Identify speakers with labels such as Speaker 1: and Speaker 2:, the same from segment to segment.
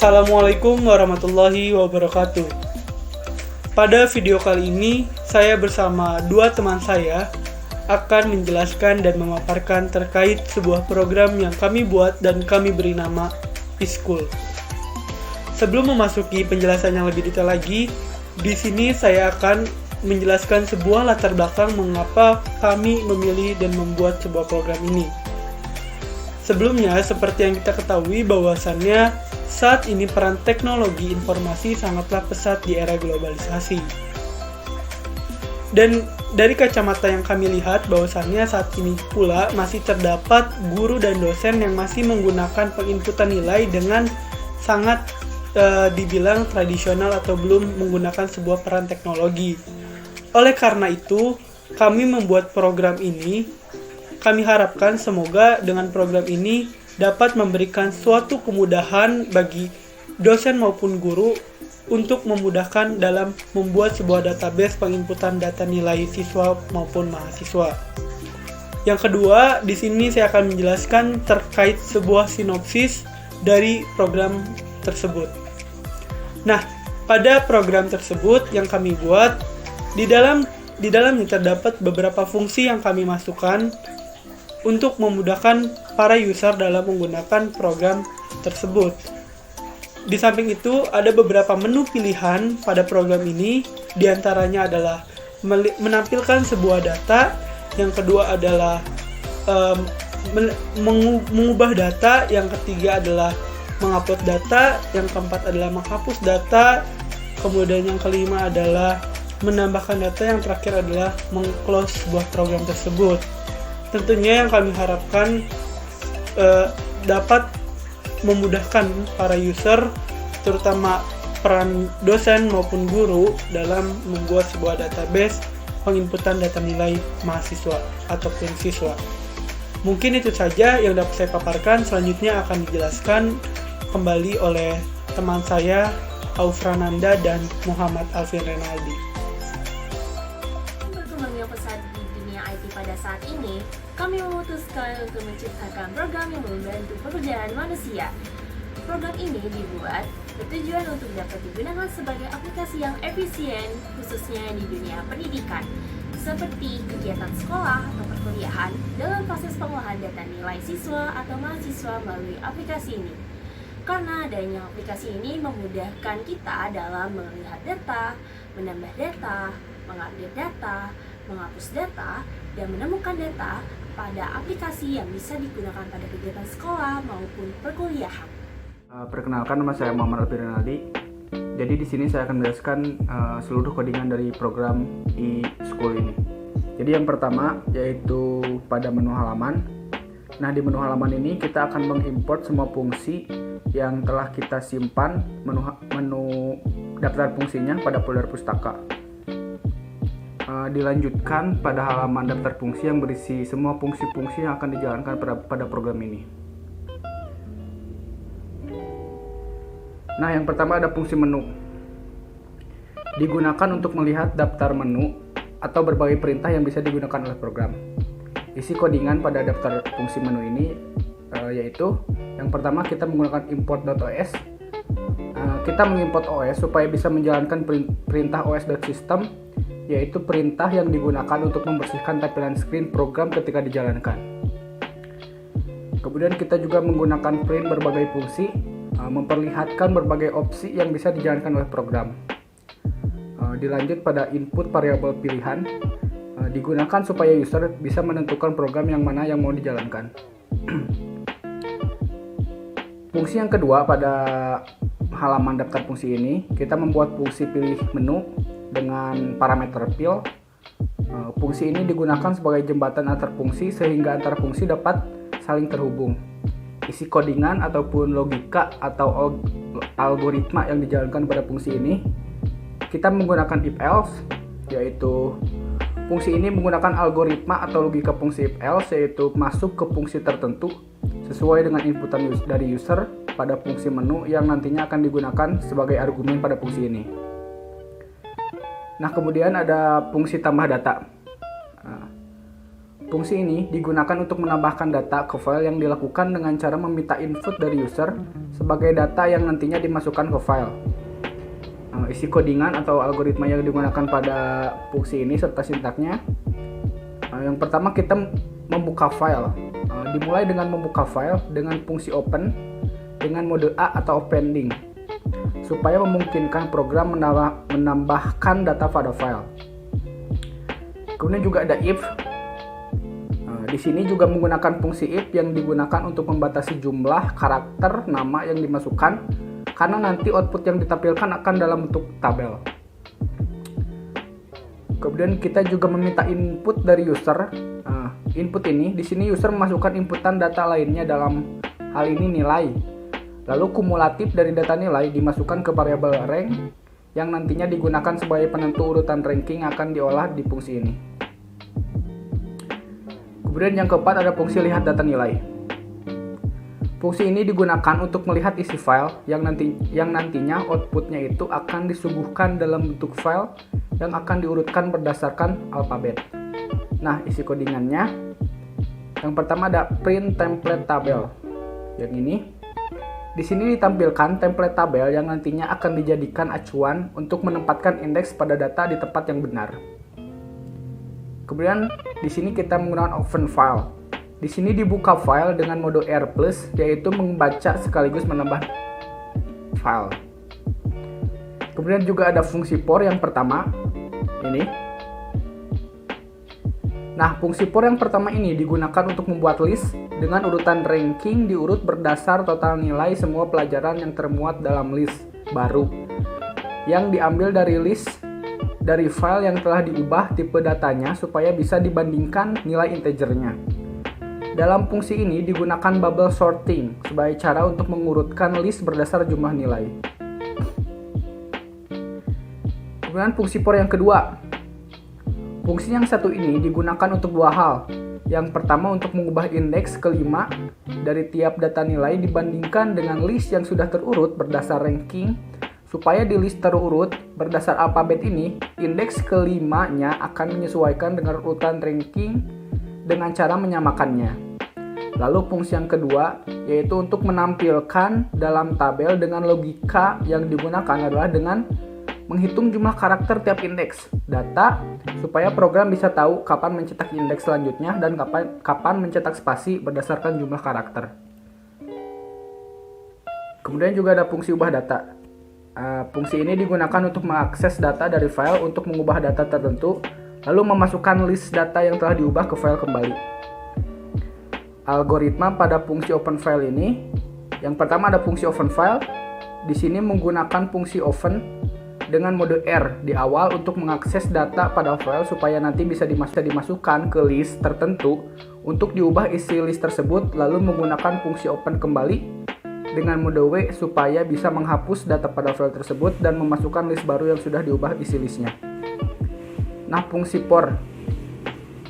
Speaker 1: Assalamualaikum warahmatullahi wabarakatuh. Pada video kali ini, saya bersama dua teman saya akan menjelaskan dan memaparkan terkait sebuah program yang kami buat dan kami beri nama e-school. Sebelum memasuki penjelasan yang lebih detail lagi, di sini saya akan menjelaskan sebuah latar belakang mengapa kami memilih dan membuat sebuah program ini. Sebelumnya, seperti yang kita ketahui bahwasannya saat ini peran teknologi informasi sangatlah pesat di era globalisasi. Dan dari kacamata yang kami lihat bahwasannya saat ini pula masih terdapat guru dan dosen yang masih menggunakan penginputan nilai dengan sangat dibilang tradisional atau belum menggunakan sebuah peran teknologi. Oleh karena itu, kami membuat program ini. Kami harapkan semoga dengan program ini dapat memberikan suatu kemudahan bagi dosen maupun guru untuk memudahkan dalam membuat sebuah database penginputan data nilai siswa maupun mahasiswa. Yang kedua, di sini saya akan menjelaskan terkait sebuah sinopsis dari program tersebut. Nah, pada program tersebut yang kami buat, di dalamnya terdapat beberapa fungsi yang kami masukkan untuk memudahkan para user dalam menggunakan program tersebut. Di samping itu, ada beberapa menu pilihan pada program ini, diantaranya adalah menampilkan sebuah data, yang kedua adalah mengubah data, yang ketiga adalah mengupload data, yang keempat adalah menghapus data, kemudian yang kelima adalah menambahkan data, yang terakhir adalah meng-close sebuah program tersebut. Tentunya yang kami harapkan dapat memudahkan para user, terutama peran dosen maupun guru dalam membuat sebuah database penginputan data nilai mahasiswa ataupun siswa. Mungkin itu saja yang dapat saya paparkan. Selanjutnya akan dijelaskan kembali oleh teman saya, Aufrananda dan Muhammad Alvin Renaldi.
Speaker 2: Berkembangnya pesat di dunia IT pada saat ini, kami memutuskan untuk menciptakan program yang membantu pekerjaan manusia. Program ini dibuat bertujuan untuk dapat digunakan sebagai aplikasi yang efisien, khususnya di dunia pendidikan, seperti kegiatan sekolah atau perkuliahan dalam proses pengolahan data nilai siswa atau mahasiswa melalui aplikasi ini. Karena adanya aplikasi ini memudahkan kita dalam melihat data, menambah data, mengupdate data, menghapus data, dan menemukan data pada aplikasi yang bisa digunakan pada kegiatan sekolah maupun perkuliahan.
Speaker 3: Perkenalkan, nama saya Muhammad Alvin Renaldi. Jadi di sini saya akan menjelaskan seluruh codingan dari program e-school ini. Jadi yang pertama yaitu pada menu halaman. Nah, di menu halaman ini kita akan mengimport semua fungsi yang telah kita simpan menu daftar fungsinya pada folder pustaka. Dilanjutkan pada halaman daftar fungsi yang berisi semua fungsi-fungsi yang akan dijalankan pada program ini. Nah, yang pertama ada fungsi menu. Digunakan untuk melihat daftar menu atau berbagai perintah yang bisa digunakan oleh program. Isi codingan pada daftar fungsi menu ini yaitu yang pertama kita menggunakan import.os. Kita mengimport OS supaya bisa menjalankan perintah os.system, yaitu perintah yang digunakan untuk membersihkan tampilan screen program ketika dijalankan. Kemudian kita juga menggunakan print berbagai fungsi, memperlihatkan berbagai opsi yang bisa dijalankan oleh program. Dilanjut pada input variabel pilihan, digunakan supaya user bisa menentukan program yang mana yang mau dijalankan. Fungsi yang kedua pada halaman daftar fungsi ini, kita membuat fungsi pilih menu dengan parameter fill. Fungsi ini digunakan sebagai jembatan antar fungsi sehingga antar fungsi dapat saling terhubung. Isi codingan ataupun logika atau algoritma yang dijalankan pada fungsi ini, kita menggunakan if else, yaitu fungsi ini menggunakan algoritma atau logika fungsi if else, yaitu masuk ke fungsi tertentu sesuai dengan inputan dari user pada fungsi menu yang nantinya akan digunakan sebagai argumen pada fungsi ini. Nah, kemudian ada fungsi tambah data. Fungsi ini digunakan untuk menambahkan data ke file yang dilakukan dengan cara meminta input dari user sebagai data yang nantinya dimasukkan ke file. Isi codingan atau algoritma yang digunakan pada fungsi ini serta sintaknya. Yang pertama kita membuka file. Dimulai dengan membuka file dengan fungsi open dengan mode A atau appending supaya memungkinkan program menambahkan data pada file. Kemudian juga ada if. Di sini juga menggunakan fungsi if yang digunakan untuk membatasi jumlah karakter nama yang dimasukkan karena nanti output yang ditampilkan akan dalam bentuk tabel. Kemudian kita juga meminta input dari user. Input ini di sini user memasukkan inputan data lainnya, dalam hal ini nilai. Lalu kumulatif dari data nilai dimasukkan ke variabel rank yang nantinya digunakan sebagai penentu urutan ranking akan diolah di fungsi ini. Kemudian yang keempat ada fungsi lihat data nilai. Fungsi ini digunakan untuk melihat isi file yang nantinya outputnya itu akan disuguhkan dalam bentuk file yang akan diurutkan berdasarkan alfabet. Nah, isi codingannya yang pertama ada print template tabel. Yang ini di sini ditampilkan template tabel yang nantinya akan dijadikan acuan untuk menempatkan indeks pada data di tempat yang benar. Kemudian di sini kita menggunakan open file. Di sini dibuka file dengan mode R+, yaitu membaca sekaligus menambah file. Kemudian juga ada fungsi for yang pertama ini. Nah, fungsi for yang pertama ini digunakan untuk membuat list dengan urutan ranking diurut berdasar total nilai semua pelajaran yang termuat dalam list baru yang diambil dari list dari file yang telah diubah tipe datanya supaya bisa dibandingkan nilai integernya. Dalam fungsi ini digunakan bubble sorting sebagai cara untuk mengurutkan list berdasar jumlah nilai. Kemudian fungsi for yang kedua. Fungsi yang satu ini digunakan untuk dua hal. Yang pertama untuk mengubah indeks kelima dari tiap data nilai dibandingkan dengan list yang sudah terurut berdasar ranking, supaya di list terurut berdasar alfabet ini, indeks kelimanya akan menyesuaikan dengan urutan ranking dengan cara menyamakannya. Lalu fungsi yang kedua yaitu untuk menampilkan dalam tabel dengan logika yang digunakan adalah dengan menghitung jumlah karakter tiap indeks data supaya program bisa tahu kapan mencetak indeks selanjutnya dan kapan mencetak spasi berdasarkan jumlah karakter. Kemudian juga ada fungsi ubah data. Fungsi ini digunakan untuk mengakses data dari file untuk mengubah data tertentu, lalu memasukkan list data yang telah diubah ke file kembali. Algoritma pada fungsi open file ini, yang pertama ada fungsi open file. Di sini menggunakan fungsi open dengan mode R di awal untuk mengakses data pada file supaya nanti bisa dimasukkan ke list tertentu untuk diubah isi list tersebut, lalu menggunakan fungsi open kembali dengan mode W supaya bisa menghapus data pada file tersebut dan memasukkan list baru yang sudah diubah isi listnya. Nah, fungsi for.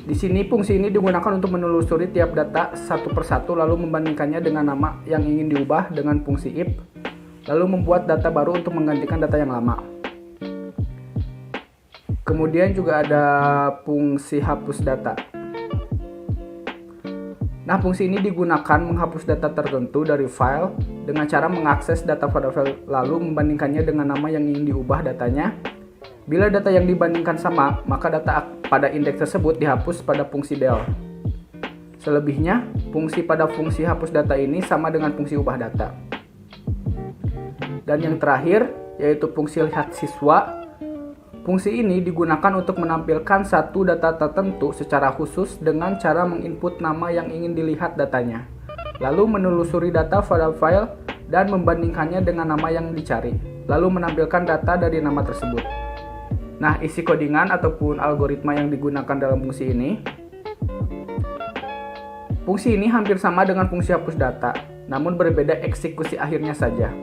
Speaker 3: Di sini fungsi ini digunakan untuk menelusuri tiap data satu persatu lalu membandingkannya dengan nama yang ingin diubah dengan fungsi if, lalu membuat data baru untuk menggantikan data yang lama. Kemudian juga ada fungsi hapus data. Nah, fungsi ini digunakan menghapus data tertentu dari file dengan cara mengakses data pada file lalu membandingkannya dengan nama yang ingin diubah datanya. Bila data yang dibandingkan sama, maka data pada indeks tersebut dihapus pada fungsi del. Selebihnya, fungsi pada fungsi hapus data ini sama dengan fungsi ubah data. Dan yang terakhir, yaitu fungsi lihat siswa. Fungsi ini digunakan untuk menampilkan satu data tertentu secara khusus dengan cara menginput nama yang ingin dilihat datanya, lalu menelusuri data pada file dan membandingkannya dengan nama yang dicari, lalu menampilkan data dari nama tersebut. Nah, isi codingan ataupun algoritma yang digunakan dalam fungsi ini. Fungsi ini hampir sama dengan fungsi hapus data, namun berbeda eksekusi akhirnya saja.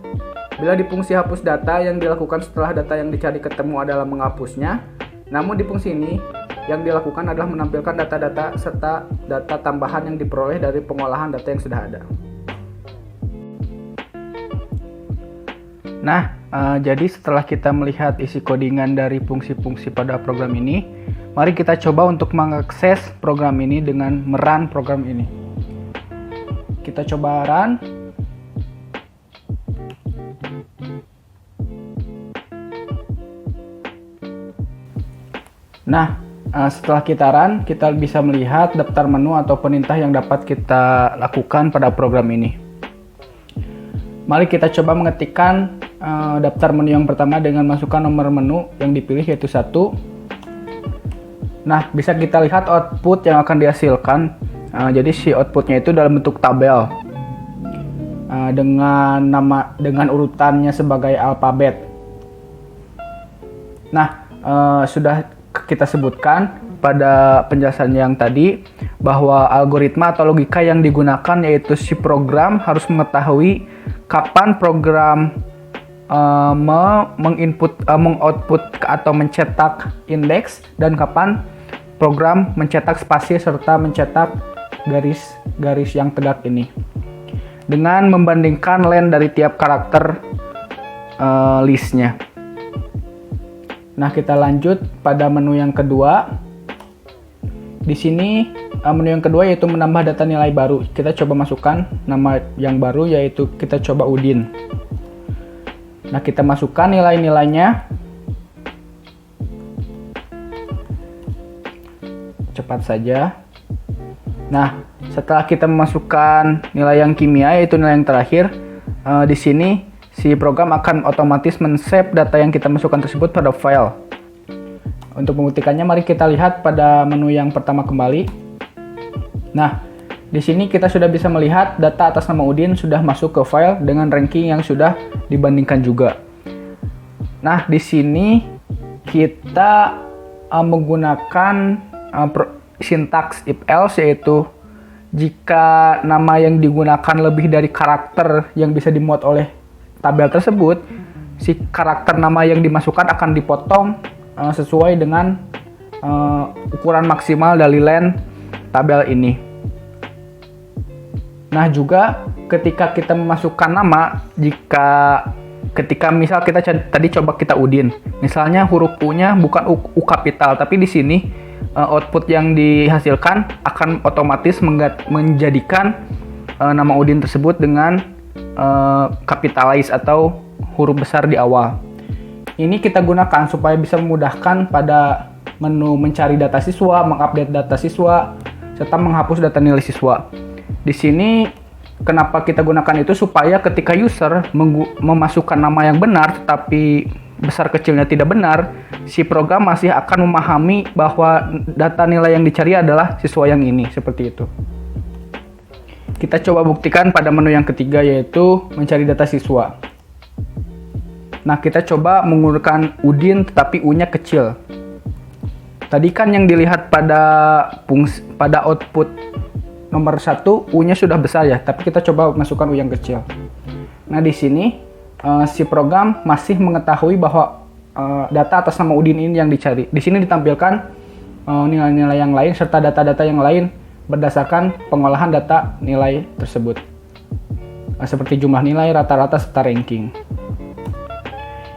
Speaker 3: Bila di fungsi hapus data yang dilakukan setelah data yang dicari ketemu adalah menghapusnya, namun di fungsi ini yang dilakukan adalah menampilkan data-data serta data tambahan yang diperoleh dari pengolahan data yang sudah ada. Nah, jadi setelah kita melihat isi codingan dari fungsi-fungsi pada program ini, Mari kita coba untuk mengakses program ini dengan merun program ini. Kita coba run. Nah, setelah kita run, kita bisa melihat daftar menu atau perintah yang dapat kita lakukan pada program ini. Mari kita coba mengetikkan daftar menu yang pertama dengan masukkan nomor menu yang dipilih, yaitu 1. Nah, bisa kita lihat output yang akan dihasilkan. Jadi si outputnya itu dalam bentuk tabel dengan urutannya sebagai alfabet. Nah, sudah kita sebutkan pada penjelasan yang tadi bahwa algoritma atau logika yang digunakan yaitu si program harus mengetahui kapan program mengoutput atau mencetak indeks dan kapan program mencetak spasi serta mencetak garis-garis yang tegak ini dengan membandingkan len dari tiap karakter listnya. Nah, kita lanjut pada menu yang kedua. Di sini menu yang kedua yaitu menambah data nilai baru. Kita coba masukkan nama yang baru, yaitu kita coba Udin. Nah, kita masukkan nilai-nilainya. Cepat saja. Nah, setelah kita memasukkan nilai yang kimia, yaitu nilai yang terakhir, di sini si program akan otomatis men-save data yang kita masukkan tersebut pada file. Untuk membuktikannya, mari kita lihat pada menu yang pertama kembali. Nah, di sini kita sudah bisa melihat data atas nama Udin sudah masuk ke file dengan ranking yang sudah dibandingkan juga. Nah, di sini kita menggunakan sintaks if else, yaitu jika nama yang digunakan lebih dari karakter yang bisa dimuat oleh tabel tersebut, si karakter nama yang dimasukkan akan dipotong sesuai dengan ukuran maksimal dari len tabel ini. Nah, juga ketika kita memasukkan nama, ketika misal kita tadi coba kita Udin, misalnya huruf U-nya bukan U kapital, tapi di sini output yang dihasilkan akan otomatis menjadikan nama Udin tersebut dengan kapitalis atau huruf besar di awal. Ini kita gunakan supaya bisa memudahkan pada menu mencari data siswa, mengupdate data siswa, serta menghapus data nilai siswa. Di sini kenapa kita gunakan itu, supaya ketika user memasukkan nama yang benar tetapi besar kecilnya tidak benar, si program masih akan memahami bahwa data nilai yang dicari adalah siswa yang ini, seperti itu. Kita coba buktikan pada menu yang ketiga, yaitu mencari data siswa. Nah, kita coba menggunakan Udin tetapi U-nya kecil. Tadi kan yang dilihat pada output nomor 1 U-nya sudah besar ya, tapi kita coba masukkan U yang kecil. Nah, di sini si program masih mengetahui bahwa data atas nama Udin ini yang dicari. Di sini ditampilkan nilai-nilai yang lain serta data-data yang lain berdasarkan pengolahan data nilai tersebut, seperti jumlah nilai, rata-rata, serta ranking.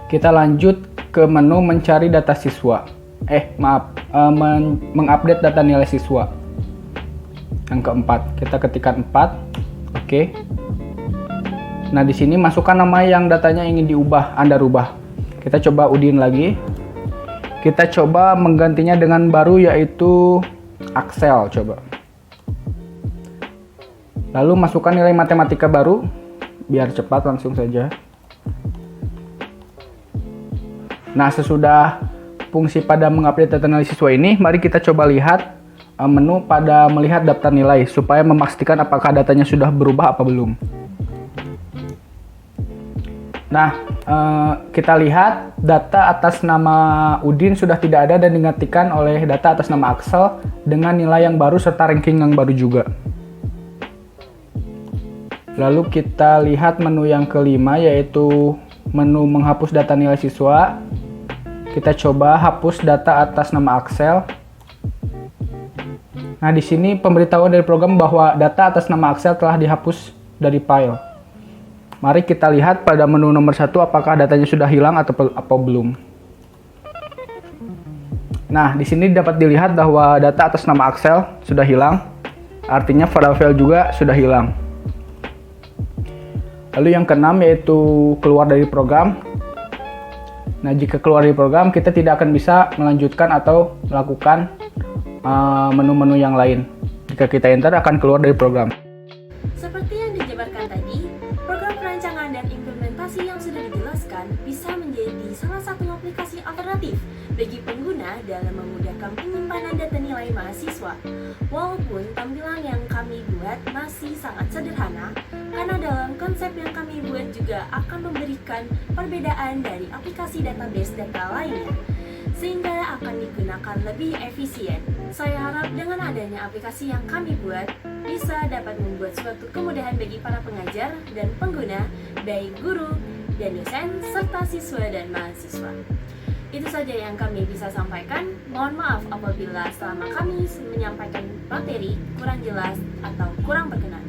Speaker 3: Kita lanjut ke menu mencari data siswa. Mengupdate data nilai siswa. Yang keempat, kita ketikkan 4. Oke. Nah, di sini masukkan nama yang datanya ingin diubah, Anda rubah. Kita coba Udin lagi. Kita coba menggantinya dengan baru, yaitu Axel, coba. Lalu masukkan nilai matematika baru, biar cepat langsung saja. Nah, sesudah fungsi pada mengupdate data nilai siswa ini, mari kita coba lihat menu pada melihat daftar nilai, supaya memastikan apakah datanya sudah berubah apa belum. Nah, kita lihat data atas nama Udin sudah tidak ada dan digantikan oleh data atas nama Axel dengan nilai yang baru serta ranking yang baru juga. Lalu kita lihat menu yang kelima, yaitu menu menghapus data nilai siswa. Kita coba hapus data atas nama Axel. Nah, di sini pemberitahuan dari program bahwa data atas nama Axel telah dihapus dari file. Mari kita lihat pada menu nomor 1 apakah datanya sudah hilang atau belum. Nah, di sini dapat dilihat bahwa data atas nama Axel sudah hilang, artinya file juga sudah hilang. Lalu yang keenam yaitu keluar dari program. Nah, jika keluar dari program, kita tidak akan bisa melanjutkan atau melakukan menu-menu yang lain. Jika kita enter, akan keluar dari program.
Speaker 2: Seperti yang dijabarkan tadi, program perancangan dan implementasi yang sudah dijelaskan bisa menjadi salah satu aplikasi alternatif bagi pengguna dalam memudahkan penyimpanan data nilai mahasiswa. Walaupun tampilan yang kami buat masih sangat sederhana, karena dalam konsep yang kami buat juga akan memberikan perbedaan dari aplikasi database data lainnya, sehingga akan digunakan lebih efisien. Saya harap dengan adanya aplikasi yang kami buat bisa dapat membuat suatu kemudahan bagi para pengajar dan pengguna, baik guru dan dosen serta siswa dan mahasiswa. Itu saja yang kami bisa sampaikan. Mohon maaf apabila selama kami menyampaikan materi kurang jelas atau kurang berkenan.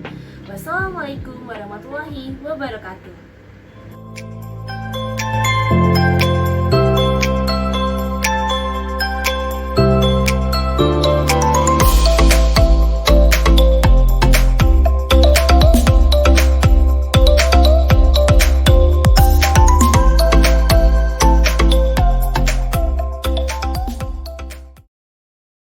Speaker 2: Wassalamualaikum warahmatullahi wabarakatuh.